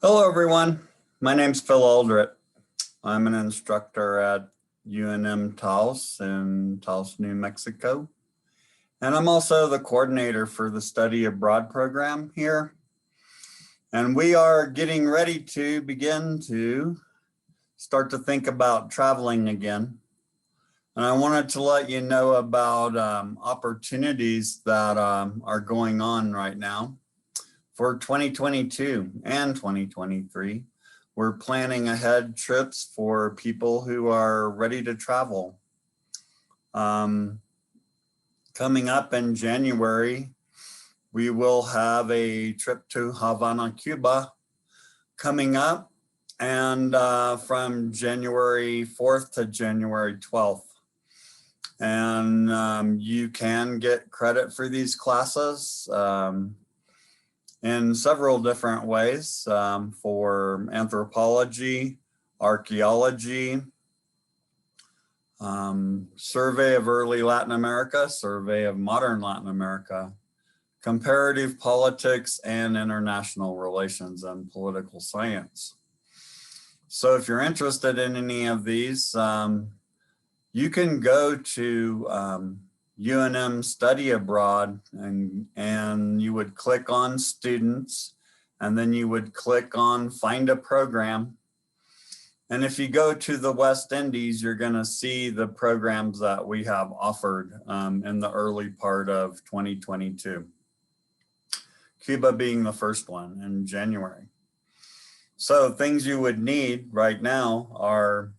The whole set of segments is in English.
Hello, everyone. My name's Phil Alldritt. I'm an instructor at UNM-Taos in Taos, New Mexico. And I'm also the coordinator for the Study Abroad program here. And we are getting ready to begin to start to think about traveling again. And I wanted to let you know about opportunities that are going on right now. For 2022 and 2023, we're planning ahead trips for people who are ready to travel. Coming up in January, we will have a trip to Havana, Cuba coming up, and from January 4th to January 12th. And you can get credit for these classes in several different ways for anthropology, archaeology, survey of early Latin America, survey of modern Latin America, comparative politics, and international relations and political science. So if you're interested in any of these, you can go to UNM Study Abroad and you would click on students, and then you would click on find a program. And if you go to the West Indies, you're going to see the programs that we have offered in the early part of 2022. Cuba being the first one in January. So things you would need right now are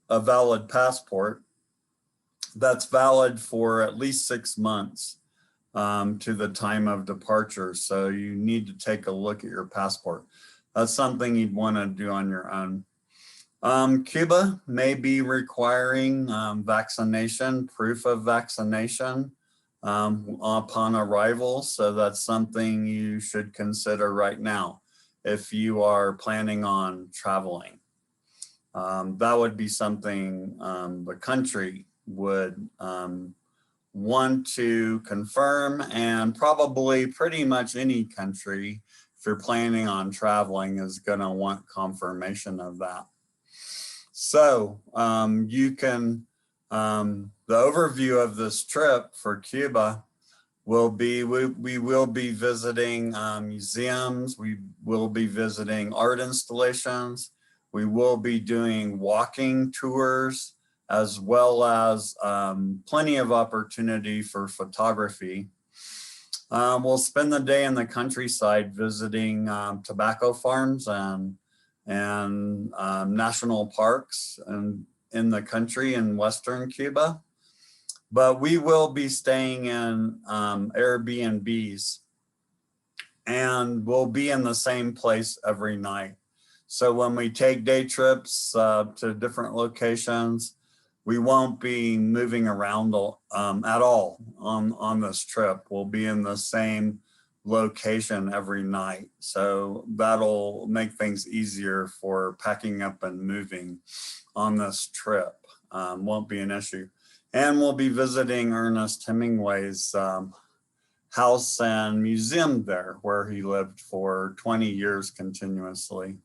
a valid passport that's valid for at least 6 months to the time of departure. So you need to take a look at your passport. That's something you'd want to do on your own. Cuba may be requiring vaccination, proof of vaccination upon arrival. So that's something you should consider right now if you are planning on traveling. That would be something the country would want to confirm, and probably pretty much any country, if you're planning on traveling, is going to want confirmation of that. So you can, the overview of this trip for Cuba will be, we will be visiting museums, we will be visiting art installations, we will be doing walking tours, as well as plenty of opportunity for photography. We'll spend the day in the countryside visiting tobacco farms and national parks and in the country in Western Cuba. But we will be staying in Airbnbs, and we'll be in the same place every night. So when we take day trips to different locations, we won't be moving around at all on this trip. We'll be in the same location every night. So that'll make things easier for packing up and moving on this trip. Won't be an issue. And we'll be visiting Ernest Hemingway's house and museum there, where he lived for 20 years continuously.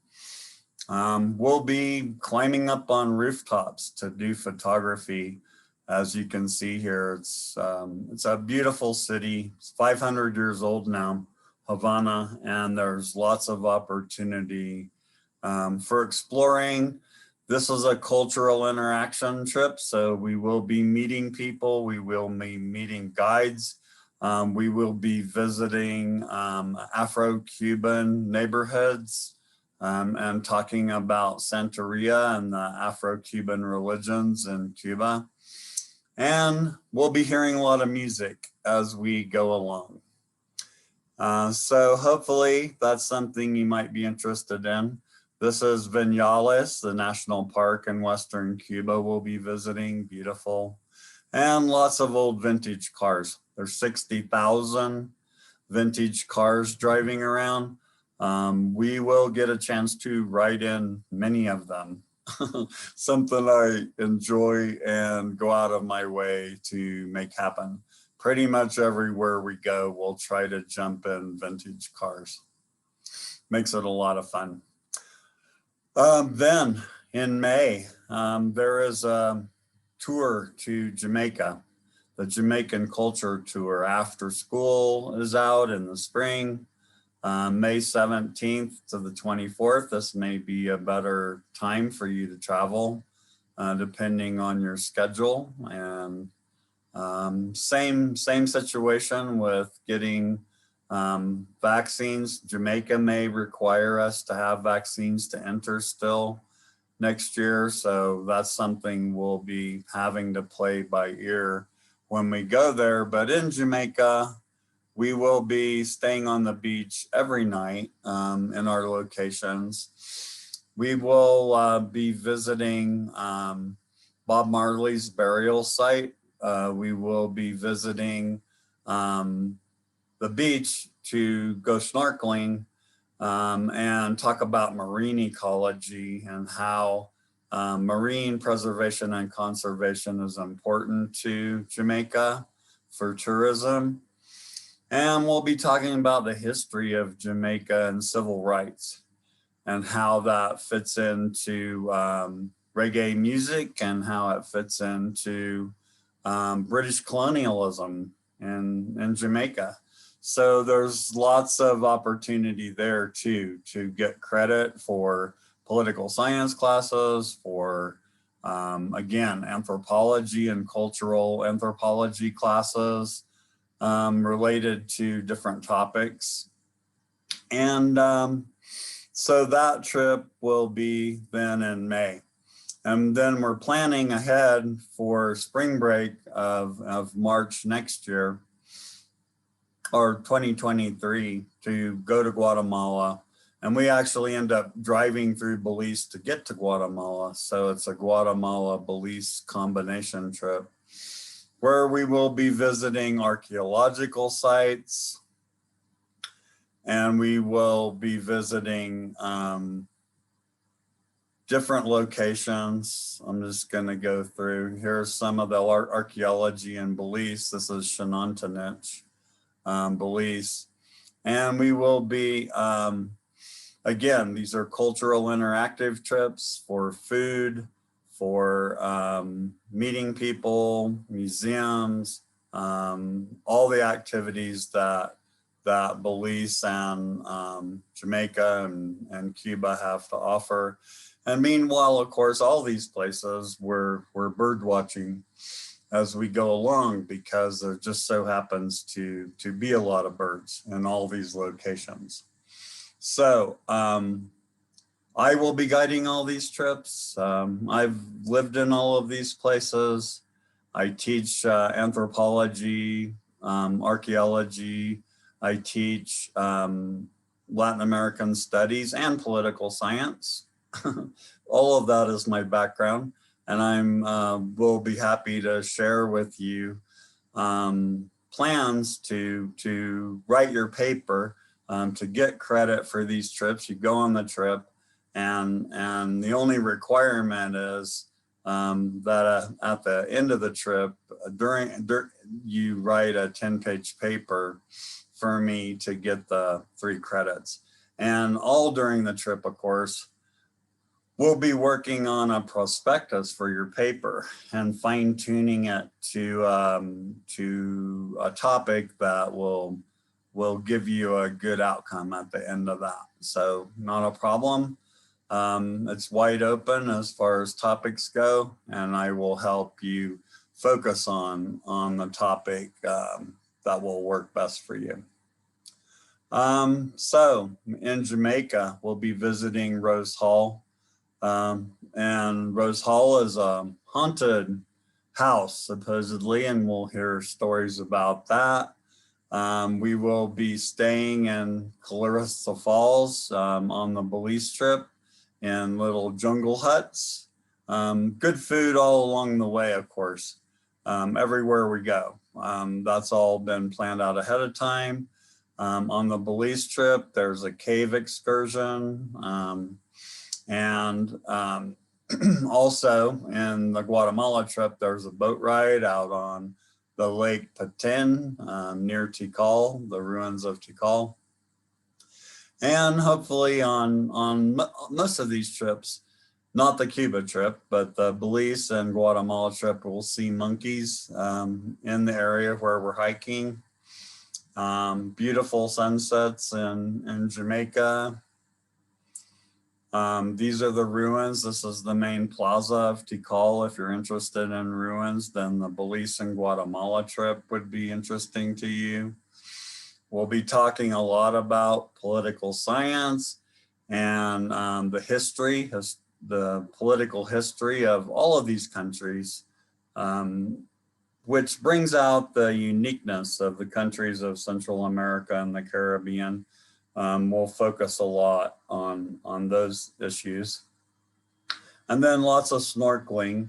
We'll be climbing up on rooftops to do photography. As you can see here, it's a beautiful city. It's 500 years old now, Havana, and there's lots of opportunity for exploring. This is a cultural interaction trip, so we will be meeting people. We will be meeting guides. We will be visiting Afro-Cuban neighborhoods. And talking about Santeria and the Afro-Cuban religions in Cuba. And we'll be hearing a lot of music as we go along. So hopefully that's something you might be interested in. This is Vinales, the national park in Western Cuba we'll be visiting, beautiful. And lots of old vintage cars. There's 60,000 vintage cars driving around. We will get a chance to ride in many of them. Something I enjoy and go out of my way to make happen. Pretty much everywhere we go, we'll try to jump in vintage cars. Makes it a lot of fun. Then in May, there is a tour to Jamaica, the Jamaican Culture Tour. After school is out in the spring, May 17th to the 24th. This may be a better time for you to travel, depending on your schedule. And same situation with getting vaccines. Jamaica may require us to have vaccines to enter still next year. So that's something we'll be having to play by ear when we go there. But in Jamaica, we will be staying on the beach every night in our locations. We will be visiting Bob Marley's burial site. We will be visiting the beach to go snorkeling and talk about marine ecology and how marine preservation and conservation is important to Jamaica for tourism. And we'll be talking about the history of Jamaica and civil rights and how that fits into reggae music and how it fits into British colonialism in Jamaica. So there's lots of opportunity there too, to get credit for political science classes, for again, anthropology and cultural anthropology classes related to different topics. And so that trip will be then in May. And then we're planning ahead for spring break of March next year, or 2023, to go to Guatemala. And we actually end up driving through Belize to get to Guatemala. So it's a Guatemala-Belize combination trip where we will be visiting archaeological sites, and we will be visiting different locations. I'm just going to go through. Here's some of the archaeology in Belize. This is Shenantonich, Belize. And we will be, again, these are cultural interactive trips for food, for meeting people, museums, all the activities that Belize and Jamaica and Cuba have to offer. And meanwhile, of course, all these places we're bird watching as we go along, because there just so happens to be a lot of birds in all these locations. So I will be guiding all these trips. I've lived in all of these places. I teach anthropology, archaeology. I teach Latin American studies and political science. All of that is my background, and I'm will be happy to share with you plans to write your paper to get credit for these trips. You go on the trip, and the only requirement is that at the end of the trip, you write a 10-page paper for me to get the 3 credits. And all during the trip, of course, we'll be working on a prospectus for your paper and fine-tuning it to a topic that will give you a good outcome at the end of that. So not a problem. It's wide open as far as topics go, and I will help you focus on the topic that will work best for you. So in Jamaica, we'll be visiting Rose Hall. And Rose Hall is a haunted house, supposedly, and we'll hear stories about that. We will be staying in Clarissa Falls on the Belize trip in little jungle huts. Good food all along the way, of course, everywhere we go. That's all been planned out ahead of time. On the Belize trip, there's a cave excursion. And also in the Guatemala trip, there's a boat ride out on the Lake Petén near Tikal, the ruins of Tikal. And hopefully on most of these trips, not the Cuba trip, but the Belize and Guatemala trip, we'll see monkeys in the area where we're hiking. Beautiful sunsets in Jamaica. These are the ruins. This is the main plaza of Tikal. If you're interested in ruins, then the Belize and Guatemala trip would be interesting to you. We'll be talking a lot about political science and the political history of all of these countries, which brings out the uniqueness of the countries of Central America and the Caribbean. We'll focus a lot on those issues. And then lots of snorkeling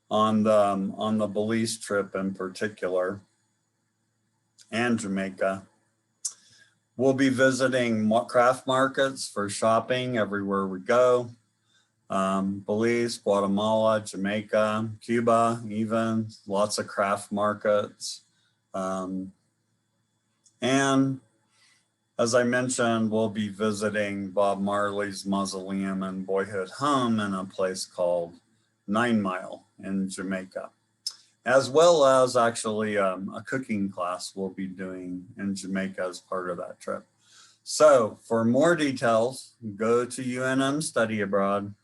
on the Belize trip in particular, and Jamaica. We'll be visiting craft markets for shopping everywhere we go. Belize, Guatemala, Jamaica, Cuba, even lots of craft markets. And as I mentioned, we'll be visiting Bob Marley's mausoleum and boyhood home in a place called 9 Mile in Jamaica, as well as actually a cooking class we'll be doing in Jamaica as part of that trip. So for more details, go to UNM Study Abroad,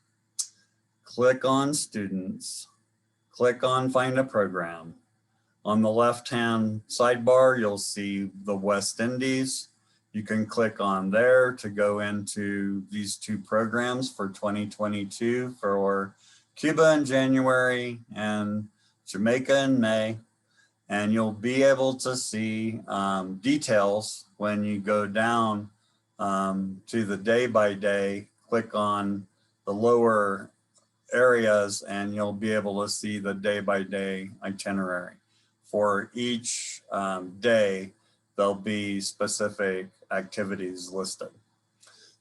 click on Students, click on Find a Program. On the left-hand sidebar, you'll see the West Indies. You can click on there to go into these two programs for 2022 for Cuba in January and Jamaica in May. And you'll be able to see details when you go down to the day-by-day, click on the lower areas and you'll be able to see the day-by-day itinerary. For each day, there'll be specific activities listed.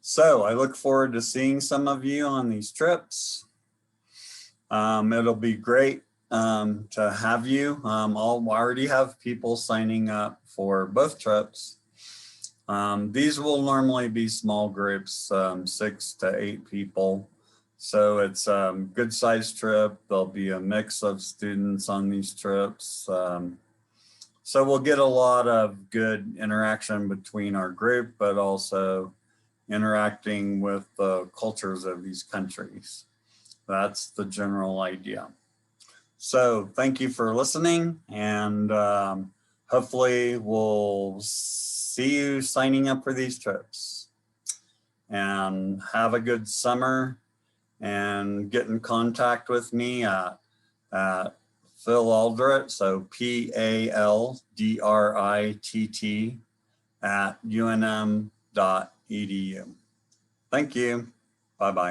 So I look forward to seeing some of you on these trips. It'll be great to have you. I'll already have people signing up for both trips. These will normally be small groups, 6 to 8 people. So it's a good sized trip. There'll be a mix of students on these trips. So we'll get a lot of good interaction between our group, but also interacting with the cultures of these countries. That's the general idea. So thank you for listening, and hopefully we'll see you signing up for these trips. And have a good summer, and get in contact with me at Phil Alldritt, so PALDRITT @UNM.edu. Thank you. Bye-bye.